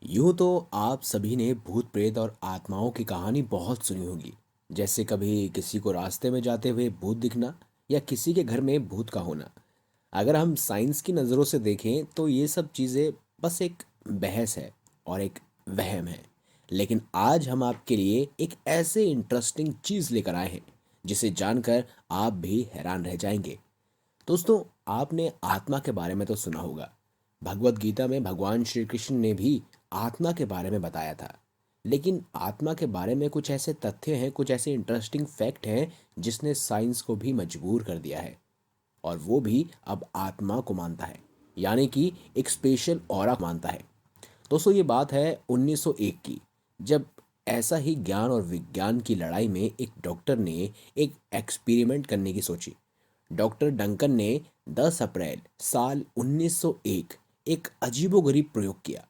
यूं तो आप सभी ने भूत प्रेत और आत्माओं की कहानी बहुत सुनी होगी। जैसे कभी किसी को रास्ते में जाते हुए भूत दिखना या किसी के घर में भूत का होना। अगर हम साइंस की नज़रों से देखें तो ये सब चीज़ें बस एक बहस है और एक वहम है। लेकिन आज हम आपके लिए एक ऐसे इंटरेस्टिंग चीज़ लेकर आए हैं जिसे जानकर आप भी हैरान रह जाएंगे। दोस्तों, आपने आत्मा के बारे में तो सुना होगा। भगवत गीता में भगवान श्री कृष्ण ने भी आत्मा के बारे में बताया था। लेकिन आत्मा के बारे में कुछ ऐसे तथ्य हैं, कुछ ऐसे इंटरेस्टिंग फैक्ट हैं जिसने साइंस को भी मजबूर कर दिया है। और वो भी अब आत्मा को मानता है, यानी कि एक स्पेशल ऑरा मानता है। दोस्तों, ये बात है 1901 की, जब ऐसा ही ज्ञान और विज्ञान की लड़ाई में एक डॉक्टर ने एक एक्सपेरिमेंट करने की सोची। डॉक्टर डंकन ने 10 अप्रैल साल 1901 एक अजीबोगरीब प्रयोग किया।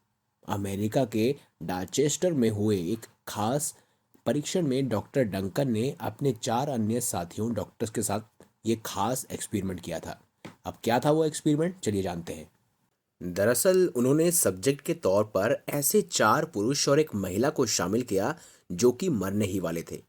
अमेरिका के डाचेस्टर में हुए एक खास परीक्षण में डॉक्टर डंकन ने अपने 4 अन्य साथियों डॉक्टर्स के साथ ये खास एक्सपेरिमेंट किया था। अब क्या था वो एक्सपेरिमेंट, चलिए जानते हैं। दरअसल उन्होंने सब्जेक्ट के तौर पर ऐसे 4 पुरुष और एक महिला को शामिल किया जो कि मरने ही वाले थे।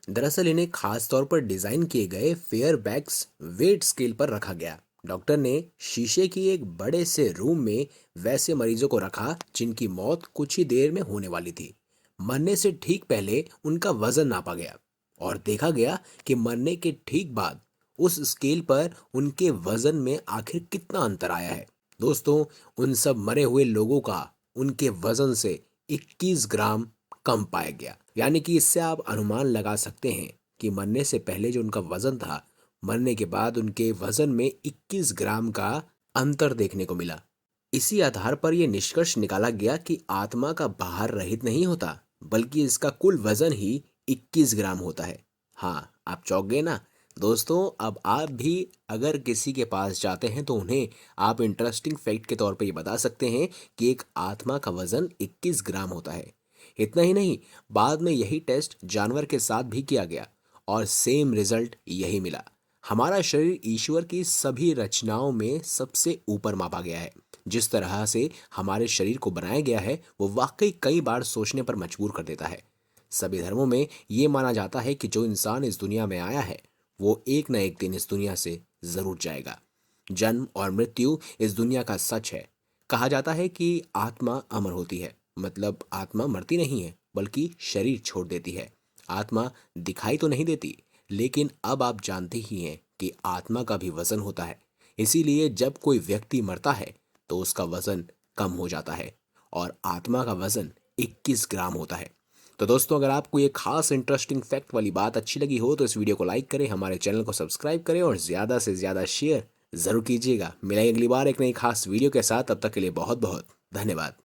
दरअसल इन्हें खास तौर पर डिजाइन किए गए फेयर बैग्स वेट स्केल पर रखा गया। डॉक्टर ने शीशे की एक बड़े से रूम में वैसे मरीजों को रखा जिनकी मौत कुछ ही देर में होने वाली थी। मरने से ठीक पहले उनका वजन नापा गया और देखा गया कि मरने के ठीक बाद उस स्केल पर उनके वजन में आखिर कितना अंतर आया है। दोस्तों, उन सब मरे हुए लोगों का उनके वजन से 21 ग्राम कम पाया गया। यानी कि इससे आप अनुमान लगा सकते हैं कि मरने से पहले जो उनका वजन था, मरने के बाद उनके वजन में 21 ग्राम का अंतर देखने को मिला। इसी आधार पर यह निष्कर्ष निकाला गया कि आत्मा का भार रहित नहीं होता, बल्कि इसका कुल वजन ही 21 ग्राम होता है। हाँ, आप चौंक गए ना। दोस्तों, अब आप भी अगर किसी के पास जाते हैं तो उन्हें आप इंटरेस्टिंग फैक्ट के तौर पे ये बता सकते हैं कि एक आत्मा का वजन 21 ग्राम होता है। इतना ही नहीं, बाद में यही टेस्ट जानवर के साथ भी किया गया और सेम रिजल्ट यही मिला। हमारा शरीर ईश्वर की सभी रचनाओं में सबसे ऊपर मापा गया है। जिस तरह से हमारे शरीर को बनाया गया है वो वाकई कई बार सोचने पर मजबूर कर देता है। सभी धर्मों में ये माना जाता है कि जो इंसान इस दुनिया में आया है वो एक न एक दिन इस दुनिया से जरूर जाएगा। जन्म और मृत्यु इस दुनिया का सच है। कहा जाता है कि आत्मा अमर होती है, मतलब आत्मा मरती नहीं है बल्कि शरीर छोड़ देती है। आत्मा दिखाई तो नहीं देती, लेकिन अब आप जानते ही हैं कि आत्मा का भी वजन होता है। इसीलिए जब कोई व्यक्ति मरता है तो उसका वजन कम हो जाता है और आत्मा का वजन 21 ग्राम होता है। तो दोस्तों, अगर आपको ये खास इंटरेस्टिंग फैक्ट वाली बात अच्छी लगी हो तो इस वीडियो को लाइक करें, हमारे चैनल को सब्सक्राइब करें और ज़्यादा से ज़्यादा शेयर ज़रूर कीजिएगा। मिलेंगे अगली बार एक नई खास वीडियो के साथ, तब तक के लिए बहुत बहुत धन्यवाद।